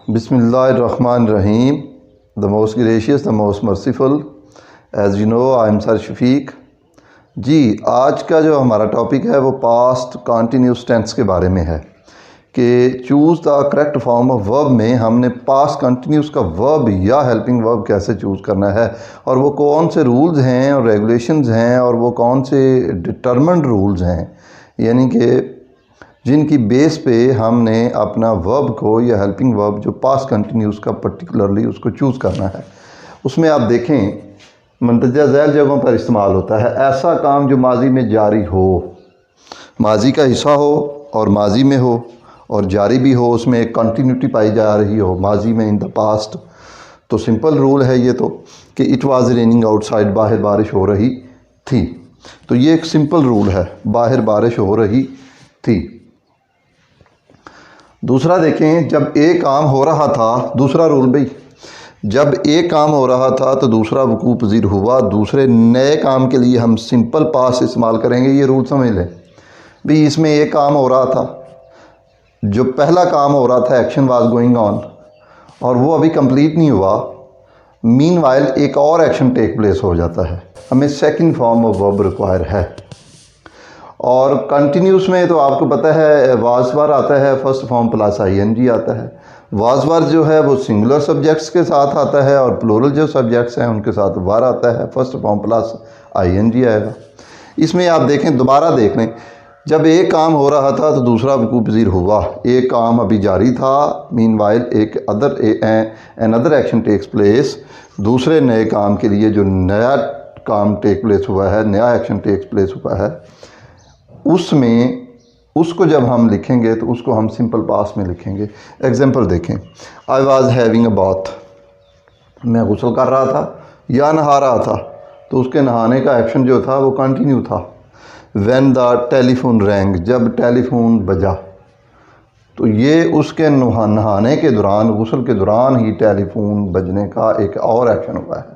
Bismillahirrahmanirrahim. The most gracious, the most merciful. As you know, I am sir Shafiq ji. आज का जो हमारा topic है वो पास्ट कंटिन्यूस टेंस के बारे में है कि choose the correct form of verb में हमने पास्ट कंटिन्यूस का वर्ब या हेल्पिंग वर्ब कैसे चूज़ करना है, और वो कौन से रूल्स हैं और रेगुलेशंस हैं, और वो कौन से डिटरमिन्ड रूल्स हैं, यानी कि जिनकी बेस पे हमने अपना वर्ब को या हेल्पिंग वर्ब जो पास्ट कंटिन्यूस का पर्टिकुलरली उसको चूज़ करना है। उसमें आप देखें मंतजा ज़ैल जगहों पर इस्तेमाल होता है ऐसा काम जो माजी में जारी हो, माजी का हिस्सा हो और माजी में हो और जारी भी हो, उसमें एक कंटिन्यूटी पाई जा रही हो माजी में, इन द पास्ट। तो सिंपल रूल है ये तो कि इट वाज रेनिंग आउटसाइड, बाहर बारिश हो रही थी। तो ये एक सिंपल रूल है, बाहर बारिश हो रही थी। दूसरा देखें, जब एक काम हो रहा था, दूसरा रूल भाई, जब एक काम हो रहा था तो दूसरा वकूअ पज़ीर हुआ। दूसरे नए काम के लिए हम सिंपल पास्ट इस्तेमाल करेंगे। ये रूल समझ लें भाई, इसमें एक काम हो रहा था, जो पहला काम हो रहा था एक्शन वाज गोइंग ऑन, और वो अभी कंप्लीट नहीं हुआ, मीनवाइल एक और एक्शन टेक प्लेस हो जाता है। हमें second form of verb require है। और कंटिन्यूस में तो आपको पता है वाज वर आता है, फर्स्ट फॉर्म प्लस ING आता है। वाज वर जो है वो सिंगुलर सब्जेक्ट्स के साथ आता है और प्लूरल जो सब्जेक्ट्स हैं उनके साथ वर आता है, फर्स्ट फॉर्म प्लस ING आएगा। इसमें आप देखें, दोबारा देख लें, जब एक काम हो रहा था तो दूसरा वकूअ पज़ीर हुआ। एक काम अभी जारी था, मीनवाइल एक अनदर एक्शन टेक्स प्लेस। दूसरे नए काम के लिए जो नया काम टेक प्लेस हुआ है, नया एक्शन टेक्स प्लेस हुआ है, उसमें उसको जब हम लिखेंगे तो उसको हम सिंपल पास्ट में लिखेंगे। एग्जांपल देखें, I was having a bath, मैं गुस्ल कर रहा था या नहा रहा था, तो उसके नहाने का एक्शन जो था वो कंटिन्यू था। व्हेन द टेलीफोन रैंग, जब टेलीफोन बजा, तो ये उसके नहाने के दौरान, गुस्ल के दौरान ही टेलीफोन बजने का एक और एक्शन हुआ है।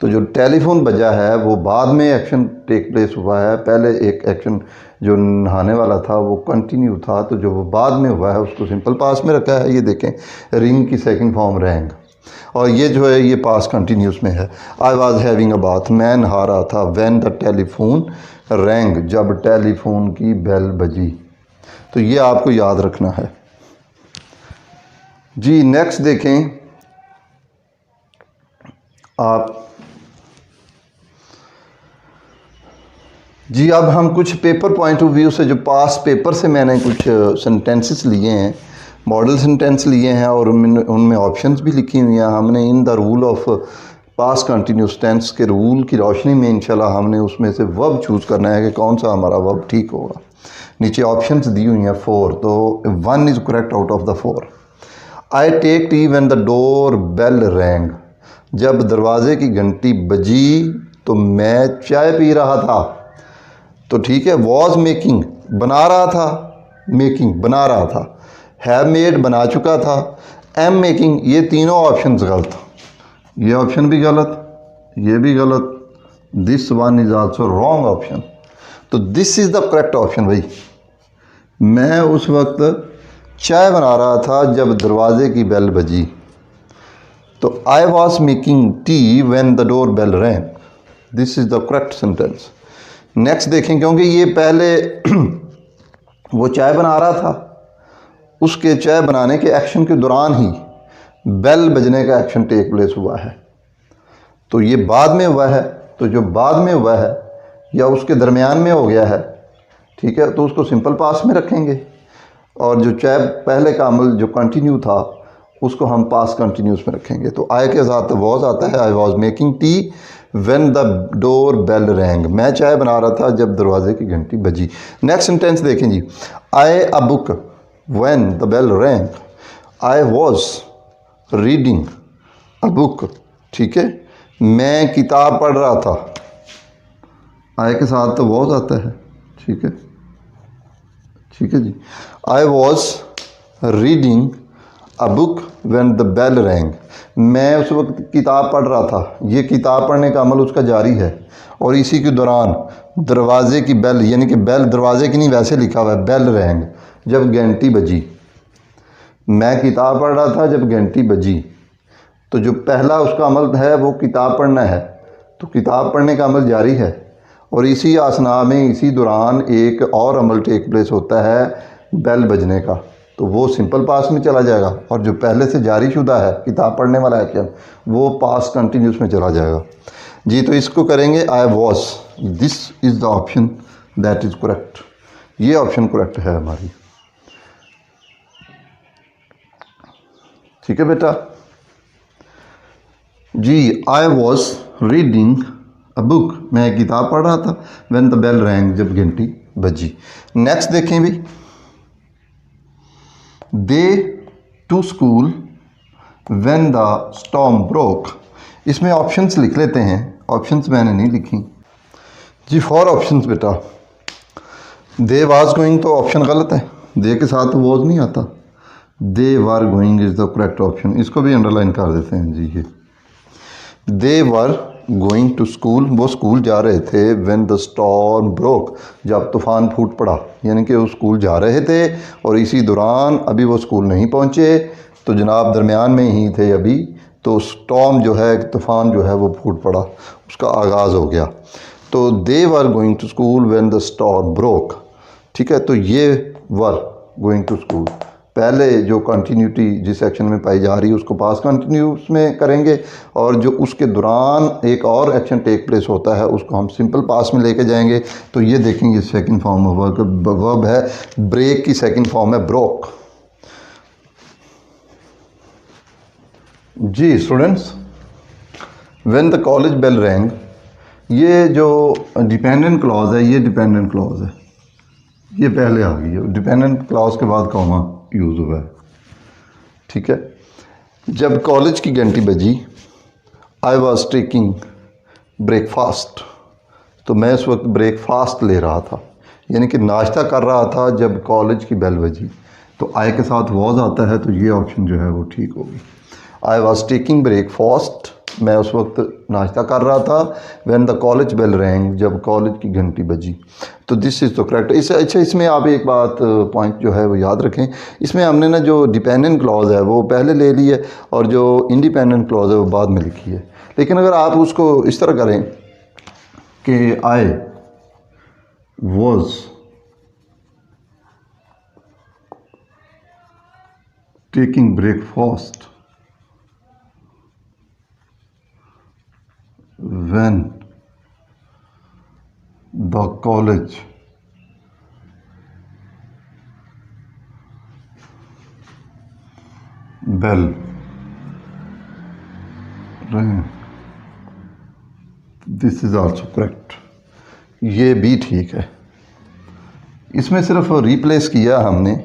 तो जो टेलीफोन बजा है वो बाद में एक्शन टेक प्लेस हुआ है। पहले एक एक्शन जो नहाने वाला था वो कंटिन्यू था, तो जो वो बाद में हुआ है उसको सिंपल पास्ट में रखा है। ये देखें, रिंग की सेकंड फॉर्म रैंग, और ये जो है ये पास्ट कंटिन्यूस में है। I was having a bath, मैं नहा रहा था। व्हेन द टेलीफोन रैंग, जब टेलीफोन की बेल बजी। तो ये आपको याद रखना है जी। नेक्स्ट देखें आप जी, अब हम कुछ पेपर पॉइंट ऑफ व्यू से, जो पास पेपर से मैंने कुछ सेंटेंसेस लिए हैं, मॉडल सेंटेंस लिए हैं, और उनमें ऑप्शंस भी लिखी हुई हैं। हमने in the rule of past continuous tense के रूल की रोशनी में इंशाल्लाह हमने उसमें से वर्ब चूज़ करना है कि कौन सा हमारा वर्ब ठीक होगा। नीचे ऑप्शंस दी हुई हैं 4, तो 1 is correct out of the 4। I take tea when the door bell rang, जब दरवाजे की घंटी बजी तो मैं चाय पी रहा था। तो ठीक है, वॉज मेकिंग, बना रहा था, मेकिंग बना रहा था। हैव मेड, बना चुका था। एम मेकिंग, ये तीनों ऑप्शंस गलत। ये ऑप्शन भी गलत, ये भी गलत। This one is also wrong option. तो this is the correct option भाई। मैं उस वक्त चाय बना रहा था जब दरवाजे की बेल बजी। तो I was making tea when the door bell rang. This is the correct sentence. Next देखें, क्योंकि ये पहले वो चाय बना रहा था, उसके चाय बनाने के एक्शन के दौरान ही बेल बजने का एक्शन टेक प्लेस हुआ है। तो ये बाद में हुआ है, तो जो बाद में हुआ है या उसके दरमियान में हो गया है, ठीक है, तो उसको सिंपल पास्ट में रखेंगे। और जो चाय पहले का अमल जो कंटिन्यू था उसको हम पास्ट कंटिन्यूस में रखेंगे। तो आई के साथ वॉज आता है, I was making tea when the door bell rang, मैं चाय बना रहा था जब दरवाजे की घंटी बजी। नेक्स्ट सेंटेंस देखें जी, I a book when the bell rang, I was reading a book, ठीक है, मैं किताब पढ़ रहा था। आई के साथ तो वॉज आता है, ठीक है, ठीक है जी। I was reading a book when the bell rang, मैं उस वक्त किताब पढ़ रहा था। ये किताब पढ़ने का अमल उसका जारी है, और इसी के दौरान दरवाजे की बेल, यानी कि बेल दरवाजे की नहीं, वैसे लिखा हुआ है बेल रैंग, जब घंटी बजी। मैं किताब पढ़ रहा था जब घंटी बजी। तो जो पहला उसका अमल है वो किताब पढ़ना है, तो किताब पढ़ने का अमल जारी है। और इसी असना में इसी दौरान एक और अमल टेक प्लेस होता है बेल बजने का, तो वो सिंपल पास में चला जाएगा। और जो पहले से जारी शुदा है किताब पढ़ने वाला एक्शन, वो पास कंटिन्यूस में चला जाएगा। जी, तो इसको करेंगे I was. This is the option that is correct. ये ऑप्शन करेक्ट है हमारी। ठीक है बेटा जी। I was reading a book, मैं किताब पढ़ रहा था। व्हेन द बेल रैंग, जब घंटी बजी। नेक्स्ट देखें भी, they to school when the storm broke. इसमें ऑप्शंस लिख लेते हैं, ऑप्शंस मैंने नहीं लिखी जी। 4 ऑप्शंस बेटा। दे वाज गोइंग तो ऑप्शन गलत है, दे के साथ वॉज नहीं आता। They were going is the correct option, इसको भी अंडरलाइन कर देते हैं जी। ये they were going to school, वो स्कूल जा रहे थे। व्हेन द स्टॉर्म ब्रोक, जब तूफ़ान फूट पड़ा, यानी कि वो स्कूल जा रहे थे और इसी दौरान अभी वो स्कूल नहीं पहुँचे, तो जनाब दरमियान में ही थे अभी, तो स्टॉर्म जो है, तूफ़ान जो है वो फूट पड़ा, उसका आगाज़ हो गया। तो they were going to school when the storm broke. ठीक है, तो ये वर गोइंग टू स्कूल, पहले जो कंटिन्यूटी जिस एक्शन में पाई जा रही है उसको पास कंटिन्यूस में करेंगे, और जो उसके दौरान एक और एक्शन टेक प्लेस होता है उसको हम सिंपल पास में लेके जाएंगे। तो ये देखेंगे सेकंड फॉर्म ऑफ वर्ब है, ब्रेक की सेकंड फॉर्म है ब्रोक। जी students, when the college bell rang, ये जो डिपेंडेंट क्लॉज है, ये डिपेंडेंट क्लॉज है, ये पहले आ गई है। डिपेंडेंट क्लॉज के बाद कॉमा यूज़ हुआ है। ठीक है, जब कॉलेज की घंटी बजी, आई वॉज टेकिंग ब्रेकफास्ट, तो मैं उस वक्त ब्रेकफास्ट ले रहा था, यानी कि नाश्ता कर रहा था जब कॉलेज की बेल बजी। तो आई के साथ वॉज आता है, तो ये ऑप्शन जो है वो ठीक होगी। आई वॉज टेकिंग ब्रेकफास्ट, मैं उस वक्त नाश्ता कर रहा था। When the college bell rang, जब कॉलेज की घंटी बजी। तो दिस इज़ तो करेक्ट। अच्छा, इसमें आप एक बात पॉइंट जो है वो याद रखें, इसमें हमने ना जो डिपेंडेंट क्लॉज है वो पहले ले ली है और जो इंडिपेंडेंट क्लॉज है वो बाद में लिखी है। लेकिन अगर आप उसको इस तरह करें कि I was taking breakfast when the college bell rang, this is also correct। ये भी ठीक है। इसमें सिर्फ रिप्लेस किया हमने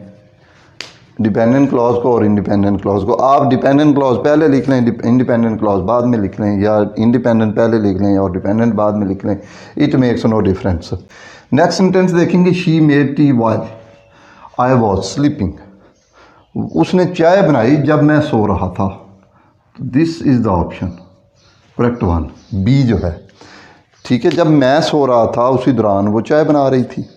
डिपेंडेंट क्लॉज को और इंडिपेंडेंट क्लॉज को। आप डिपेंडेंट क्लॉज पहले लिख लें, इंडिपेंडेंट क्लॉज बाद में लिख लें, या इंडिपेंडेंट पहले लिख लें और डिपेंडेंट बाद में लिख लें, it makes no difference. Next sentence देखेंगे, she made tea while I was sleeping, उसने चाय बनाई जब मैं सो रहा था। This is the option correct one, B जो है। ठीक है, जब मैं सो रहा था उसी दौरान वो चाय बना रही थी,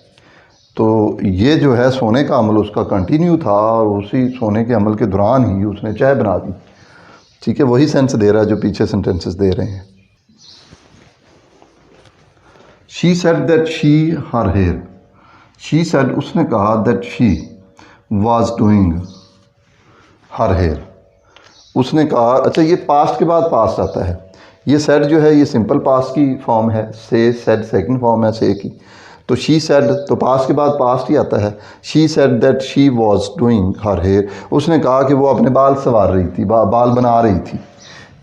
तो ये जो है सोने का अमल उसका कंटिन्यू था और उसी सोने के अमल के दौरान ही उसने चाय बना दी। ठीक है, वही सेंस दे रहा है जो पीछे सेंटेंसेस दे रहे हैं। She said that she her hair, she said उसने कहा that she was doing her hair, उसने कहा। अच्छा, ये पास्ट के बाद पास्ट आता है। ये सेड जो है ये सिंपल पास्ट की फॉर्म है, से सेड सेकंड फॉर्म है से की। तो शी सेड तो पास्ट के बाद पास्ट ही आता है। She said that she was doing her hair, उसने कहा कि वो अपने बाल संवार रही थी, बाल बना रही थी।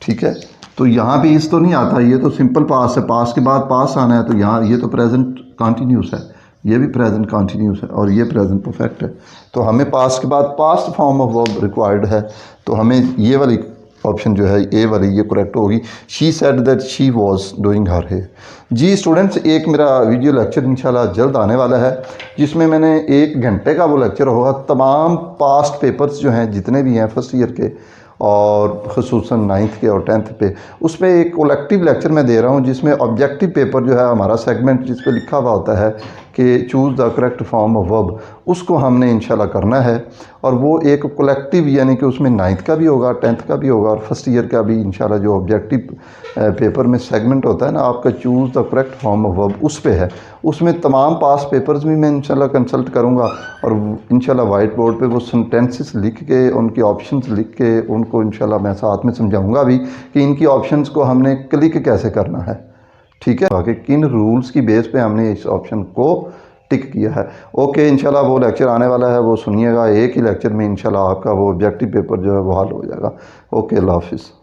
ठीक है, तो यहाँ पे इस तो नहीं आता, ये तो सिंपल पास्ट है, पास्ट के बाद पास्ट आना है। तो यहाँ ये तो प्रेजेंट कॉन्टीन्यूस है, ये भी प्रेजेंट कॉन्टीन्यूस है और ये प्रेजेंट परफेक्ट है। तो हमें पास्ट के बाद past form of verb required है, तो हमें ये वाली ऑप्शन जो है ए वाली ये करेक्ट होगी। She said that she was doing her hair. जी स्टूडेंट्स, एक मेरा वीडियो लेक्चर इंशाल्लाह जल्द आने वाला है, जिसमें मैंने 1 घंटे का वो लेक्चर होगा। तमाम पास्ट पेपर्स जो हैं जितने भी हैं फर्स्ट ईयर के और ख़ुसूसन 9th के और 10th पे, उसमें एक कलेक्टिव लेक्चर मैं दे रहा हूँ, जिसमें ऑब्जेक्टिव पेपर जो है हमारा सेगमेंट जिस पे लिखा हुआ होता है कि choose the correct form of verb, उसको हमने इंशाल्लाह करना है। और वो एक कलेक्टिव यानी कि उसमें 9th का भी होगा, 10th का भी होगा और फर्स्ट ईयर का भी इंशाल्लाह जो ऑब्जेक्टिव पेपर में सेगमेंट होता है ना आपका choose the correct form of verb, उस पे है। उसमें तमाम पास पेपर्स भी मैं इंशाल्लाह कंसल्ट करूँगा और इंशाल्लाह वाइट बोर्ड पे वो सेंटेंसेस लिख के उनके ऑप्शंस लिख के उनको इंशाल्लाह मैं साथ में समझाऊँगा भी कि इनकी ऑप्शंस को हमने क्लिक कैसे करना है, ठीक है, कि किन रूल्स की बेस पे हमने इस ऑप्शन को टिक किया है। ओके, इंशाल्लाह वो लेक्चर आने वाला है, वो सुनिएगा। एक ही लेक्चर में इंशाल्लाह आपका वो ऑब्जेक्टिव पेपर जो है वो हल हो जाएगा। ओके, अल्लाह हाफिज़।